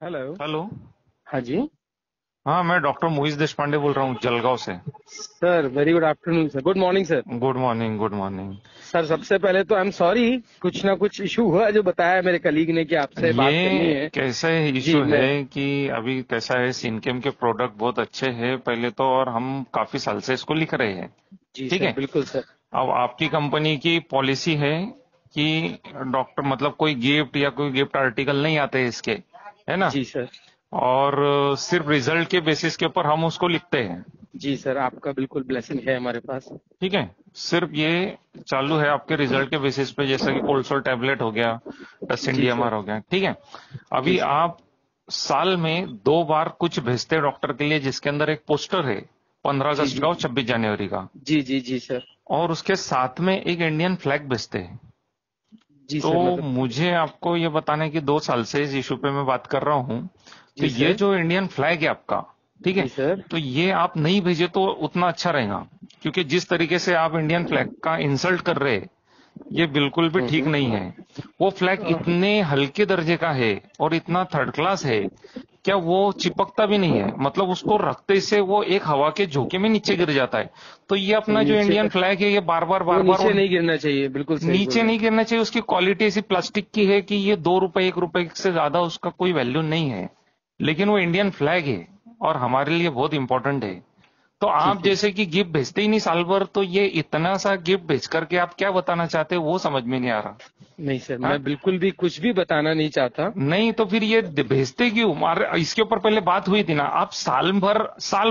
Hello. Hello. हाँ जी। हाँ, मैं डॉक्टर मोहित देशपांडे बोल रहा हूँ जलगांव से। Sir very good afternoon sir, good morning sir. Good morning, good morning. Sir सबसे पहले तो आई एम सॉरी, कुछ ना कुछ इशू हुआ जो बताया मेरे कलीग ने कि आपसे बात करनी ये है। कैसा जी इशू मैं। है कि अभी कैसा है, सिनकेम के प्रोडक्ट बहुत अच्छे हैं पहले तो, और हम काफी साल से इसको लिख रहे हैं। जी ठीक सर, है। बिल्कुल सर। अब आपकी कंपनी की पॉलिसी है कि डॉक्टर मतलब कोई गिफ्ट या कोई गिफ्ट आर्टिकल नहीं आते इसके, है ना। जी सर। और सिर्फ रिजल्ट के बेसिस के ऊपर हम उसको लिखते हैं। जी सर, आपका बिल्कुल ब्लेसिंग है हमारे पास। ठीक है। सिर्फ ये चालू है आपके रिजल्ट के बेसिस पे, जैसा कि कोल्सोल टैबलेट हो गया, टसिन जी सर। डीएमआर हो गया। ठीक है। जी अभी सर। आप साल में 2 बार कुछ भेजते हैं डॉक्टर के लिए, जिसके अंदर एक पोस्टर है, 15 अगस्त जी का और 26 जनवरी का, जी जी जी सर। और उसके साथ में एक इंडियन फ्लैग भेजते हैं। जी तो सर मतलब। मुझे आपको ये बताना है कि 2 साल से इस इशू पे मैं बात कर रहा हूँ। तो जी ये सर। जो इंडियन फ्लैग है आपका, ठीक जी है, सर। तो ये आप नहीं भेजे तो उतना अच्छा रहेगा, क्योंकि जिस तरीके से आप इंडियन फ्लैग का इंसल्ट कर रहे हैं, ये बिल्कुल भी ठीक नहीं है। वो फ्लैग हम्म। इतने हल्के दर्जे का है और इतना थर्ड क्लास है, क्या वो चिपकता भी नहीं है, मतलब उसको रखते से वो एक हवा के झोंके में नीचे गिर जाता है। तो ये वो अपना जो नीचे इंडियन तक, फ्लैग है, ये बार बार वो बार बार नीचे नहीं गिरना चाहिए, बिल्कुल सही बोल नीचे रहे नहीं हैं। गिरना चाहिए। उसकी क्वालिटी ऐसी प्लास्टिक की है कि ये 2 रुपए 1 रुपए से ज्यादा उसका कोई वैल्यू नहीं है। लेकिन वो इंडियन फ्लैग है और हमारे लिए बहुत इंपॉर्टेंट है। तो आप ठीक है। जैसे कि गिफ्ट भेजते ही नहीं साल भर, तो ये इतना सा गिफ्ट भेज करके आप क्या बताना चाहते हो वो समझ में नहीं आ रहा। नहीं सर, हाँ? मैं बिल्कुल भी कुछ भी बताना नहीं चाहता। नहीं तो फिर ये भेजते क्यों? इसके ऊपर पहले बात हुई थी ना, आप साल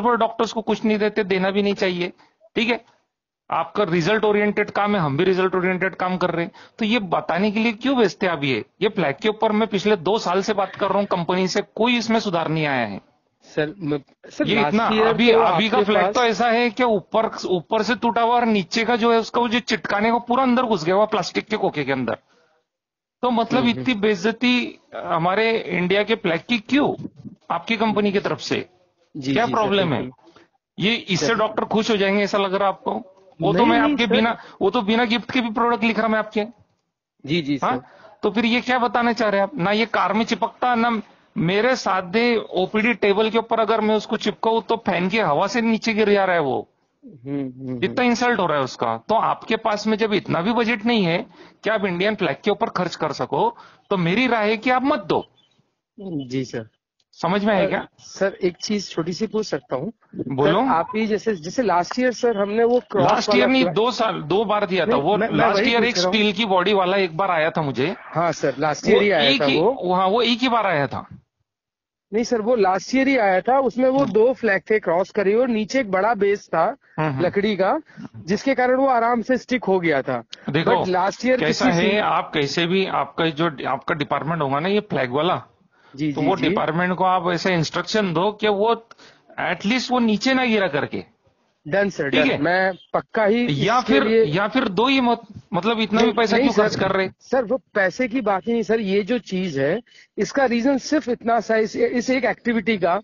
भर डॉक्टर्स को कुछ नहीं देते, देना भी नहीं चाहिए। ठीक है। आपका रिजल्ट ओरिएंटेड काम है, हम भी रिजल्ट ओरिएंटेड काम कर रहे हैं। तो ये बताने के लिए क्यों भेजते हैं आप? ये फ्लैग के ऊपर मैं पिछले 2 साल से बात कर रहा हूँ कंपनी से, कोई इसमें सुधार नहीं आया है। सर सर ये इतना, लास्ट ईयर अभी तो अभी का आपके फ्लैग तो पास। ऐसा है कि ऊपर ऊपर से टूटा हुआ और नीचे का जो है उसका वो जो चिटकाने को पूरा अंदर घुस गया हुआ प्लास्टिक के खोखे के अंदर। तो मतलब हम्म। इतनी बेइज्जती हमारे इंडिया के फ्लैग की क्यों, आपकी कंपनी की तरफ से? जी क्या जी सर, प्रॉब्लम है? बिल्कुल। ये इससे सर डॉक्टर खुश हो जाएंगे ऐसा लग रहा है आपको? वो तो नहीं मैं नहीं आपके सर। बिना, वो तो बिना गिफ्ट के भी प्रोडक्ट लिख रहा मैं आपके। जी जी हाँ। सर। तो फिर ये क्या बताना चाह रहे हैं आप? ना ये कार में चिपकता, ना मेरे सादे ओपीडी टेबल के ऊपर अगर मैं उसको चिपकाऊं तो फैन की हवा से नीचे गिर जा रहा है वो। इतना इंसल्ट हो रहा है उसका। तो आपके पास में जब इतना भी बजट नहीं है कि आप इंडियन फ्लैग के ऊपर खर्च कर सको, तो मेरी राय है कि आप मत दो। जी सर। समझ में आए क्या? सर एक चीज छोटी सी पूछ सकता हूँ? सर बोलो। आप ही जैसे जैसे लास्ट ईयर सर हमने वो क्रॉस लास्ट ईयर वाला नहीं, फ्लैग। 2 साल 2 बार दिया था नहीं, वो। मैं लास्ट वही ईयर एक पूछ रहा हूँ। स्टील की बॉडी वाला एक बार आया था मुझे। हाँ सर, लास्ट वो ईयर ही आया एक था ही, वो। वहां वो एक ही बार आया था। नहीं सर, वो लास्ट ईयर ही आया था, उसमें वो दो फ्लैग थे क्रॉस करी और नीचे एक बड़ा बेस था हम्म। लकड़ी का, जिसके कारण वो आराम से स्टिक हो गया था। देखो बट लास्ट ईयर कैसा किसी है, सी। आप कैसे भी आपका जो आपका डिपार्टमेंट होगा ना ये फ्लैग वाला, जी तो जी वो जी। डिपार्टमेंट को आप ऐसे इंस्ट्रक्शन दो कि वो एटलीस्ट वो नीचे ना गिरा करके। डन सर, ठीक डन, है। मैं पक्का ही या इसके फिर लिए। या फिर दो ही मत, मतलब इतना भी नहीं पैसा नहीं क्यों सर। खर्च कर रहे? सर वो पैसे की बात ही नहीं सर, ये जो चीज है इसका रीजन सिर्फ इतना सा इस एक एक्टिविटी का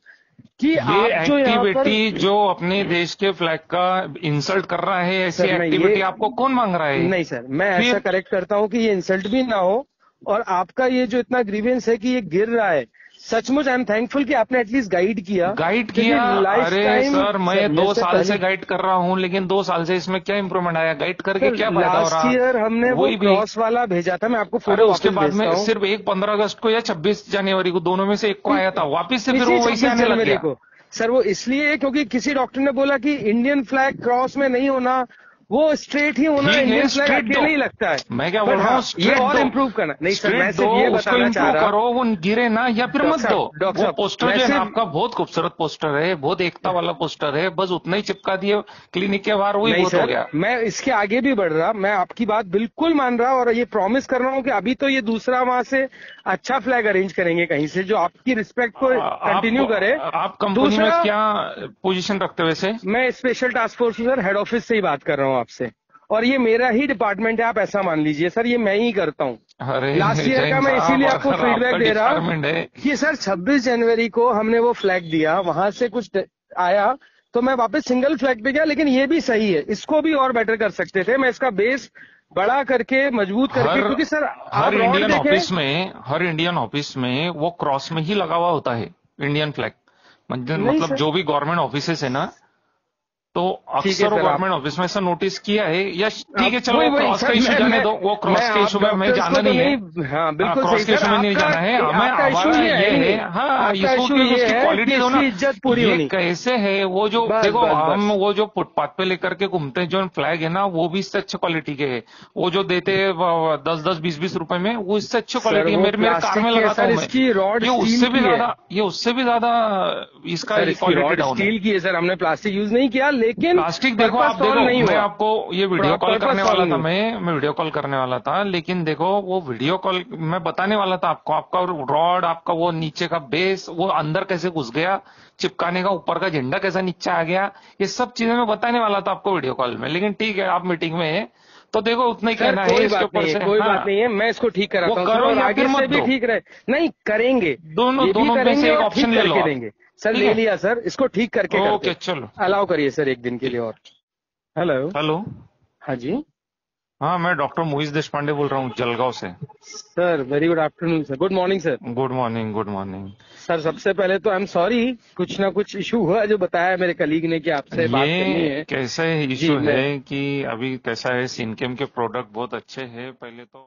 कि ये आप जो यहाँ पर। एक्टिविटी जो अपने देश के फ्लैग का इंसल्ट कर रहा है, ऐसी सर मैं ये। एक्टिविटी आपको कौन मांग रहा है? नहीं सर, मैं ऐसा फिर करेक्ट करता हूँ कि ये इंसल्ट भी ना हो। और आपका ये जो इतना ग्रीवेंस है कि ये गिर रहा है, सचमुच आई एम थैंकफुल कि आपने एटलीस्ट गाइड किया। गाइड क्योंकि किया? लाइफ अरे टाइम। सर, सर मैं मेरे दो से साल से पहले। गाइड कर रहा हूं, लेकिन 2 साल से इसमें क्या इंप्रूवमेंट आया? गाइड करके सर क्या फायदा हो लास्ट रहा? ईयर हमने वो वही भी। क्रॉस वाला भेजा था, मैं आपको अरे फोटो उसके वापस बाद भेजता में हूँ। सिर्फ एक 15 अगस्त को या 26 जनवरी को, दोनों में से एक को आया था, वापिस से फिर इसी वो वैसे छब्बीस आने लग जनवरी गया। को। सर वो इसलिए क्योंकि किसी डॉक्टर ने बोला कि इंडियन फ्लैग क्रॉस में नहीं होना, वो स्ट्रेट ही होना, ठीक है, इंडियन फ्लैग स्ट्रेट दो। अकेले ही लगता है। मैं क्या बोल बट रहा हाँ, हूँ, ये स्ट्रेट और दो। इम्प्रूव करना नहीं सर, स्ट्रेट मैं दो, सिर्फ ये उसको बताना चाह इम्प्रूव रहा। करो, वो गिरे ना, या फिर मत दो। डॉक्टर वो साहब पोस्टर मैं जो है ना सिर्फ। आपका, बहुत खूबसूरत पोस्टर है, बहुत एकता वाला पोस्टर है, बस उतना ही चिपका दिए क्लिनिक के बाहर, वही नहीं बहुत हो सर, गया। मैं इसके आगे भी बढ़ रहा, मैं आपकी बात बिल्कुल मान रहा और ये प्रॉमिस कर रहा हूँ कि अभी तो ये दूसरा वहां से अच्छा फ्लैग अरेंज करेंगे कहीं से जो आपकी रिस्पेक्ट को आप कंटिन्यू करे। आप कंपनी में दूसरा, क्या पोजीशन रखते हो वैसे? मैं special task force sir head office से ही बात कर रहा हूँ आपसे। और ये मेरा ही डिपार्टमेंट है, आप ऐसा मान लीजिए सर, ये मैं ही करता हूँ। अरे लास्ट ईयर का जैन मैं साहब, इसीलिए आपको अगर फीडबैक आपका दे रहा डिपार्टमेंट है। कि सर 26 जनवरी को हमने वो फ्लैग दिया, वहां से कुछ आया, तो मैं वापस सिंगल फ्लैग पे गया। लेकिन ये भी सही है, इसको भी और बेटर कर सकते थे, मैं इसका बेस बड़ा करके मजबूत करके, हर क्योंकि सर आप हर रॉड इंडियन देखें। ऑफिस में, हर इंडियन ऑफिस में वो क्रॉस में ही लगा हुआ होता है इंडियन फ्लैग। नहीं मतलब सर, जो भी गवर्नमेंट ऑफिसेस है ना, तो ठीक है अक्सर वो सर। आप गवर्नमेंट ऑफिस में ऐसा नोटिस किया है, या ठीक है चलो वही वो वही क्रॉस का सर, इशू जाने दो, वो मैं क्रॉस के आप इशू में हमें डॉक्टर्स को जाना तो नहीं है। नहीं, हाँ हाँ, बिल्कुल सही क्रॉस के सर। इशू में नहीं आपका जाना है हमें। आपका इशू हमारा ये है ये ही है, नहीं। हाँ, आपका इसको इशू कि ये उसकी है क्वालिटी कि दो ना। इसकी इज्जत पूरी ये होनी। कैसे है, वो जो बस देखो बस हम बस। वो जो फुटपाथ पे लेकर के घूमते हैं जो फ्लैग है ना, वो भी इससे अच्छे क्वालिटी के है। वो जो देते हैं 10-10 20-20 रुपए में, वो इससे अच्छी सर क्वालिटी है। वो मेरे मेरे कार प्लास्टिक में की है लगाता सर, हूँ मैं। इसकी रॉड ये स्टील उससे भी की है। ज्यादा, ये उससे भी ज्यादा इसका सर इसकी क्वालिटी रॉड डाउन है। स्टील की है सर, हमने प्लास्टिक यूज नहीं किया, लेकिन प्लास्टिक देखो, पर्पस आप सॉल्व देखो, नहीं मैं हुआ। आपको ये वीडियो कॉल पर्पस करने सॉल्व वाला नहीं था, हुआ। मैं वीडियो कॉल करने वाला था, लेकिन देखो वो वीडियो कॉल मैं बताने वाला था आपको, आपका रॉड, आपका वो नीचे का बेस, वो अंदर कैसे घुस गया, चिपकाने का ऊपर का झंडा कैसा नीचे आ गया, ये सब चीजें मैं बताने वाला था आपको वीडियो कॉल में। लेकिन ठीक है, आप मीटिंग में है तो देखो उतना ही सर कहना है कोई इसके बात ऊपर नहीं है, से। कोई बात हाँ, नहीं है, मैं इसको ठीक वो कराता हूँ सर, करो और या फिर आगे मत से भी दो, ठीक रहे। नहीं करेंगे, दोनों ये भी दोनों में करेंगे से एक और ऑप्शन ठीक ले लो करके आप। देंगे। सर ठीक ले है, लिया सर, इसको ठीक करके करते ओके, हैं। चलो। अलाउ करिए सर एक दिन के लिए और। हेलो। हेलो। हाँ जी। हाँ, मैं डॉक्टर मोहित देशपांडे बोल रहा हूँ जलगांव से। Sir very good afternoon sir, good morning sir. Good morning, good morning. Sir सबसे पहले तो आई एम सॉरी, कुछ ना कुछ इशू हुआ जो बताया मेरे कलीग ने कि आपसे बात करनी ये है। कैसा जी इशू मैं है कि अभी कैसा है, सिनकेम के प्रोडक्ट बहुत अच्छे हैं पहले तो।